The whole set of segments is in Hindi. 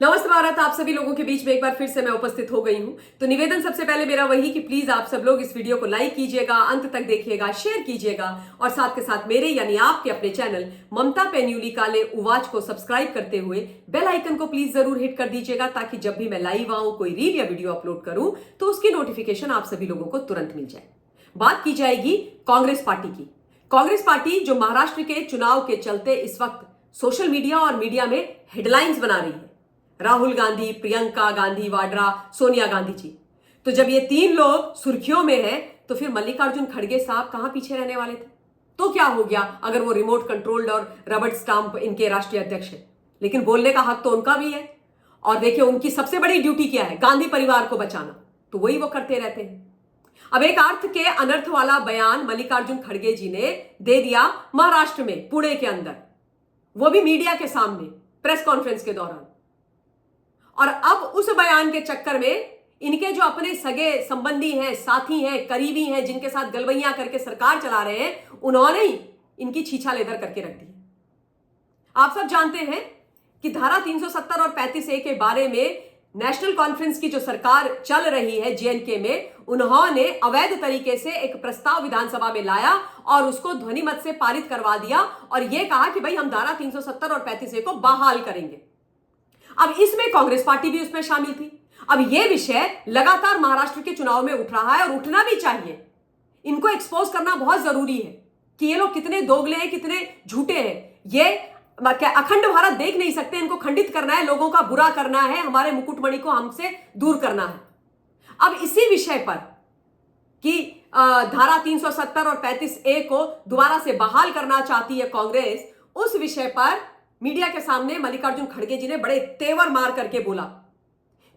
नमस्ते भारत, आप सभी लोगों के बीच में एक बार फिर से मैं उपस्थित हो गई हूं। तो निवेदन सबसे पहले मेरा वही कि प्लीज आप सब लोग इस वीडियो को लाइक कीजिएगा, अंत तक देखिएगा, शेयर कीजिएगा और साथ के साथ मेरे यानी आपके अपने चैनल ममता पेन्यूली काले उवाच को सब्सक्राइब करते हुए बेल आइकन को प्लीज जरूर हिट कर दीजिएगा, ताकि जब भी मैं लाइव आऊं, कोई रील या वीडियो अपलोड करूं तो उसकी नोटिफिकेशन आप सभी लोगों को तुरंत मिल जाए। बात की जाएगी कांग्रेस पार्टी की। कांग्रेस पार्टी जो महाराष्ट्र के चुनाव के चलते इस वक्त सोशल मीडिया और मीडिया में हेडलाइंस बना रही है। राहुल गांधी, प्रियंका गांधी वाड्रा, सोनिया गांधी जी। तो जब ये तीन लोग सुर्खियों में हैं, तो फिर मल्लिकार्जुन खड़गे साहब कहां पीछे रहने वाले थे? तो क्या हो गया अगर वो रिमोट कंट्रोल्ड और रबड़ स्टाम्प इनके राष्ट्रीय अध्यक्ष है? लेकिन बोलने का हक तो उनका भी है। और देखिए, उनकी सबसे बड़ी ड्यूटी क्या है? गांधी परिवार को बचाना। तो वही वो करते रहते हैं। अब एक अर्थ के अनर्थ वाला बयान मल्लिकार्जुन खड़गे जी ने दे दिया महाराष्ट्र में, पुणे के अंदर, वो भी मीडिया के सामने प्रेस कॉन्फ्रेंस के दौरान। और अब उस बयान के चक्कर में इनके जो अपने सगे संबंधी हैं, साथी हैं, करीबी हैं, जिनके साथ गलबैया करके सरकार चला रहे हैं, उन्होंने ही इनकी छीछा लेदर करके रख दी। आप सब जानते हैं कि धारा 370 और 35A के बारे में नेशनल कॉन्फ्रेंस की जो सरकार चल रही है जेएनके में, उन्होंने अवैध तरीके से एक प्रस्ताव विधानसभा में लाया और उसको ध्वनि मत से पारित करवा दिया और यह कहा कि भाई हम धारा 370 और 35A को बहाल करेंगे। अब इसमें कांग्रेस पार्टी भी उसमें शामिल थी। अब यह विषय लगातार महाराष्ट्र के चुनाव में उठ रहा है और उठना भी चाहिए। इनको एक्सपोज करना बहुत जरूरी है कि ये लोग कितने दोगले हैं, कितने झूठे हैं। ये अखंड भारत देख नहीं सकते, इनको खंडित करना है, लोगों का बुरा करना है, हमारे मुकुटमणि को हमसे दूर करना है। अब इसी विषय पर कि धारा 370 और 35A को दोबारा से बहाल करना चाहती है कांग्रेस, उस विषय पर मीडिया के सामने मल्लिकार्जुन खड़गे जी ने बड़े तेवर मार करके बोला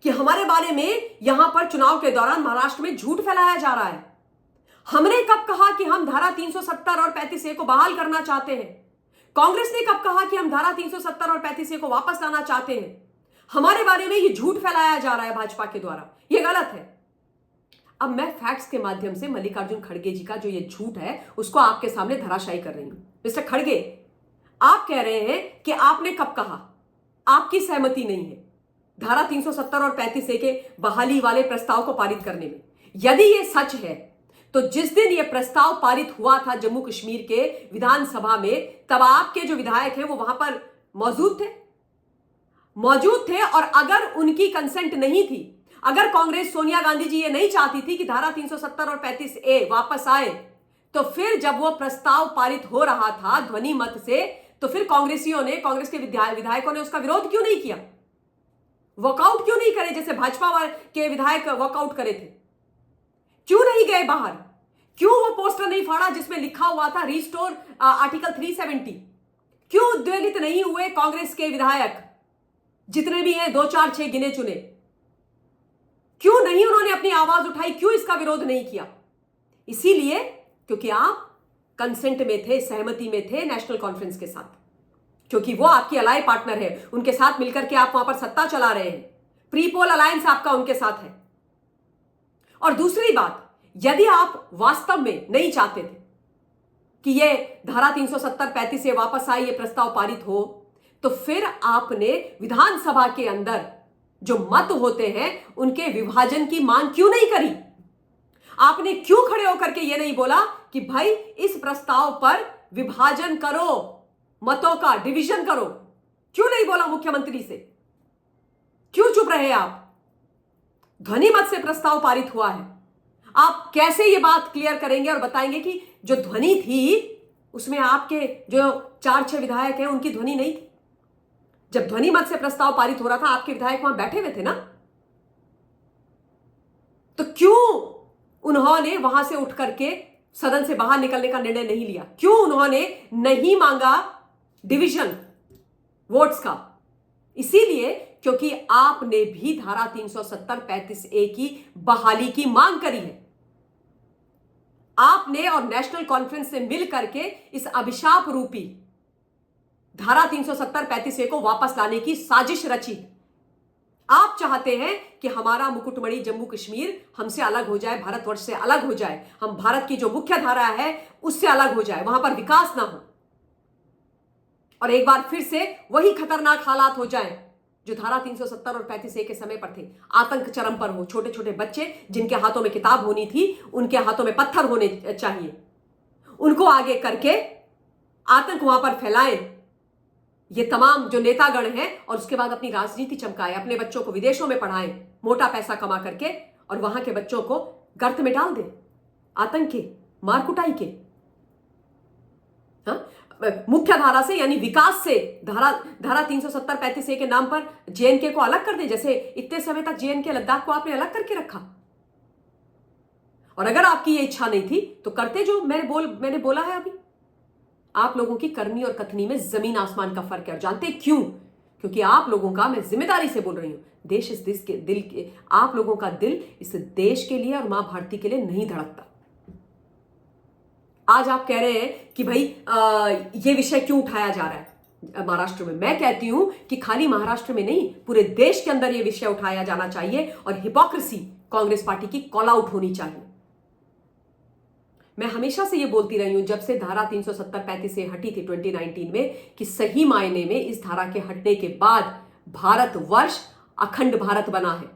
कि हमारे बारे में यहां पर चुनाव के दौरान महाराष्ट्र में झूठ फैलाया जा रहा है। हमने कब कहा कि हम धारा 370 और 35A को बहाल करना चाहते हैं? कांग्रेस ने कब कहा कि हम धारा 370 और 35A को वापस लाना चाहते हैं? हमारे बारे में यह झूठ फैलाया जा रहा है भाजपा के द्वारा, यह गलत है। अब मैं फैक्ट्स के माध्यम से मल्लिकार्जुन खड़गे जी का जो ये झूठ है उसको आपके सामने धराशायी कर रही हूं। मिस्टर खड़गे, आप कह रहे हैं कि आपने कब कहा, आपकी सहमति नहीं है धारा 370 और 35A के बहाली वाले प्रस्ताव को पारित करने में। यदि यह सच है तो जिस दिन यह प्रस्ताव पारित हुआ था जम्मू कश्मीर के विधानसभा में, तब आपके जो विधायक हैं वो वहां पर मौजूद थे और अगर उनकी कंसेंट नहीं थी, अगर कांग्रेस सोनिया गांधी जी ये नहीं चाहती थी कि धारा 370 और 35A वापस आए, तो फिर जब वो प्रस्ताव पारित हो रहा था ध्वनि मत से, तो फिर कांग्रेसियों ने, कांग्रेस के विधायकों ने उसका विरोध क्यों नहीं किया? वॉकआउट क्यों नहीं करे जैसे भाजपा के विधायक वॉकआउट करे थे? क्यों नहीं गए बाहर? क्यों वो पोस्टर नहीं फाड़ा जिसमें लिखा हुआ था रिस्टोर आर्टिकल 370? क्यों उद्वेलित नहीं हुए कांग्रेस के विधायक जितने भी हैं, 2 4 6 गिने चुने? क्यों नहीं उन्होंने अपनी आवाज उठाई? क्यों इसका विरोध नहीं किया? इसीलिए क्योंकि आप कंसेंट में थे, सहमति में थे नेशनल कॉन्फ्रेंस के साथ, क्योंकि वो आपकी अलाई पार्टनर है, उनके साथ मिलकर के आप वहां पर सत्ता चला रहे हैं। प्री पोल अलायंस आपका उनके साथ है। और दूसरी बात, यदि आप वास्तव में नहीं चाहते थे कि ये धारा 370 35A वापस आए, ये प्रस्ताव पारित हो, तो फिर आपने विधानसभा के अंदर जो मत होते हैं उनके विभाजन की मांग क्यों नहीं करी? आपने क्यों खड़े होकर के ये नहीं बोला कि भाई इस प्रस्ताव पर विभाजन करो, मतों का डिवीजन करो? क्यों नहीं बोला मुख्यमंत्री से? क्यों चुप रहे आप? ध्वनि मत से प्रस्ताव पारित हुआ है। आप कैसे ये बात क्लियर करेंगे और बताएंगे कि जो ध्वनि थी उसमें आपके जो 4 6 विधायक हैं उनकी ध्वनि नहीं थी? जब ध्वनि मत से प्रस्ताव पारित हो रहा था, आपके विधायक वहां बैठे हुए थे ना? तो क्यों उन्होंने वहां से उठ करके सदन से बाहर निकलने का निर्णय नहीं लिया? क्यों उन्होंने नहीं मांगा डिवीजन वोट्स का? इसीलिए क्योंकि आपने भी धारा 370 35A की बहाली की मांग करी है। आपने और नेशनल कॉन्फ्रेंस से मिल करके इस अभिशाप रूपी धारा 370 35A को वापस लाने की साजिश रची। आप चाहते हैं कि हमारा मुकुटमणि जम्मू कश्मीर हमसे अलग हो जाए, भारतवर्ष से अलग हो जाए, हम भारत की जो मुख्य धारा है उससे अलग हो जाए, वहां पर विकास ना हो और एक बार फिर से वही खतरनाक हालात हो जाएं जो धारा 370 और 35A के समय पर थे, आतंक चरम पर हो, छोटे छोटे बच्चे जिनके हाथों में किताब होनी थी उनके हाथों में पत्थर होने चाहिए, उनको आगे करके आतंक वहां पर फैलाएं, ये तमाम जो नेतागण हैं, और उसके बाद अपनी राजनीति चमकाए, अपने बच्चों को विदेशों में पढ़ाएं मोटा पैसा कमा करके, और वहां के बच्चों को गर्त में डाल दें आतंक के, मार कुटाई के। हाँ? मुख्य धारा से यानी विकास से धारा 370-35A के नाम पर जेएनके को अलग कर दे, जैसे इतने समय तक जेएनके लद्दाख को आपने अलग करके रखा। और अगर आपकी ये इच्छा नहीं थी तो करते जो मैंने बोला है अभी। आप लोगों की करनी और कथनी में जमीन आसमान का फर्क है। और जानते क्यों? क्योंकि आप लोगों का, मैं जिम्मेदारी से बोल रही हूं, देश इस देश के दिल के, आप लोगों का दिल इस देश के लिए और मां भारती के लिए नहीं धड़कता। आज आप कह रहे हैं कि भाई ये विषय क्यों उठाया जा रहा है महाराष्ट्र में। मैं कहती हूं कि खाली महाराष्ट्र में नहीं, पूरे देश के अंदर ये विषय उठाया जाना चाहिए और हिपोक्रेसी कांग्रेस पार्टी की कॉल आउट होनी चाहिए। मैं हमेशा से ये बोलती रही हूं, जब से धारा 370-35A हटी थी 2019 में, कि सही मायने में इस धारा के हटने के बाद भारतवर्ष अखंड भारत बना है।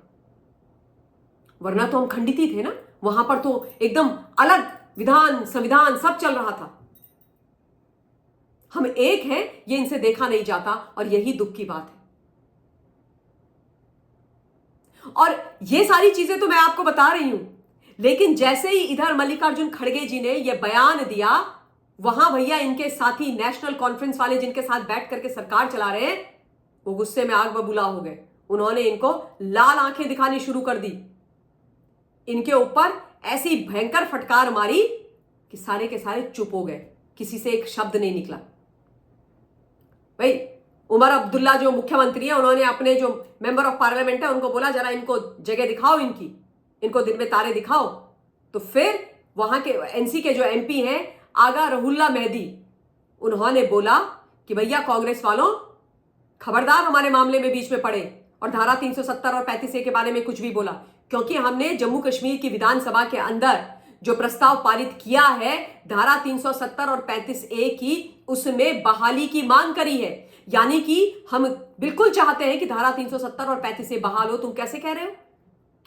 वरना तो हम खंडित ही थे ना, वहां पर तो एकदम अलग विधान संविधान सब चल रहा था। हम एक हैं, ये इनसे देखा नहीं जाता, और यही दुख की बात है। और ये सारी चीजें तो मैं आपको बता रही हूं, लेकिन जैसे ही इधर मल्लिकार्जुन खड़गे जी ने यह बयान दिया, वहां भैया इनके साथी नेशनल कॉन्फ्रेंस वाले जिनके साथ बैठ करके सरकार चला रहे हैं, वो गुस्से में आग बबूला हो गए। उन्होंने इनको लाल आंखें दिखानी शुरू कर दी, इनके ऊपर ऐसी भयंकर फटकार मारी कि सारे के सारे चुप हो गए, किसी से एक शब्द नहीं निकला। भाई उमर अब्दुल्ला जो मुख्यमंत्री है, उन्होंने अपने जो मेंबर ऑफ पार्लियामेंट है उनको बोला जरा इनको जगह दिखाओ, इनको दिन में तारे दिखाओ। तो फिर वहां के एनसी के जो एमपी हैं आगा रहुल्ला मेहदी, उन्होंने बोला कि भैया कांग्रेस वालों खबरदार हमारे मामले में बीच में पड़े और धारा 370 और 35A के बारे में कुछ भी बोला, क्योंकि हमने जम्मू कश्मीर की विधानसभा के अंदर जो प्रस्ताव पारित किया है धारा 370 और 35A की, उसमें बहाली की मांग करी है। यानी कि हम बिल्कुल चाहते हैं कि धारा 370 और 35A बहाल हो। तुम कैसे कह रहे हो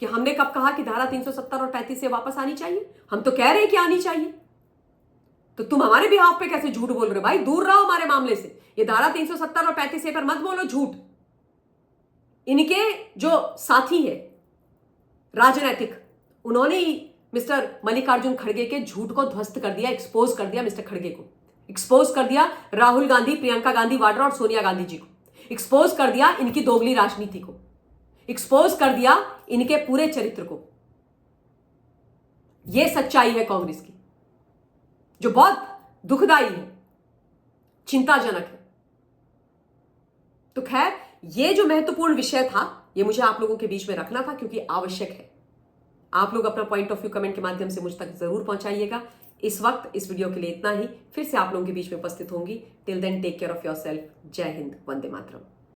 कि हमने कब कहा कि धारा 370 और 35A वापस आनी चाहिए? हम तो कह रहे हैं कि आनी चाहिए। तो तुम हमारे बिहाफ पे कैसे झूठ बोल रहे हो? भाई दूर रहो हमारे मामले से। ये धारा 370 और 35A पर मत बोलो झूठ। इनके जो साथी है राजनैतिक, उन्होंने ही मिस्टर मल्लिकार्जुन खड़गे के झूठ को ध्वस्त कर दिया, एक्सपोज कर दिया। मिस्टर खड़गे को एक्सपोज कर दिया, राहुल गांधी, प्रियंका गांधी वाड्रा और सोनिया गांधी जी को एक्सपोज कर दिया, इनकी दोगली राजनीति को एक्सपोज कर दिया, इनके पूरे चरित्र को। यह सच्चाई है कांग्रेस की, जो बहुत दुखदाई है, चिंताजनक है। तो खैर, यह जो महत्वपूर्ण विषय था, यह मुझे आप लोगों के बीच में रखना था क्योंकि आवश्यक है। आप लोग अपना पॉइंट ऑफ व्यू कमेंट के माध्यम से मुझ तक जरूर पहुंचाइएगा। इस वक्त इस वीडियो के लिए इतना ही। फिर से आप लोगों के बीच में उपस्थित होंगी। Till then take care of yourself. जय हिंद, वंदे मातरम।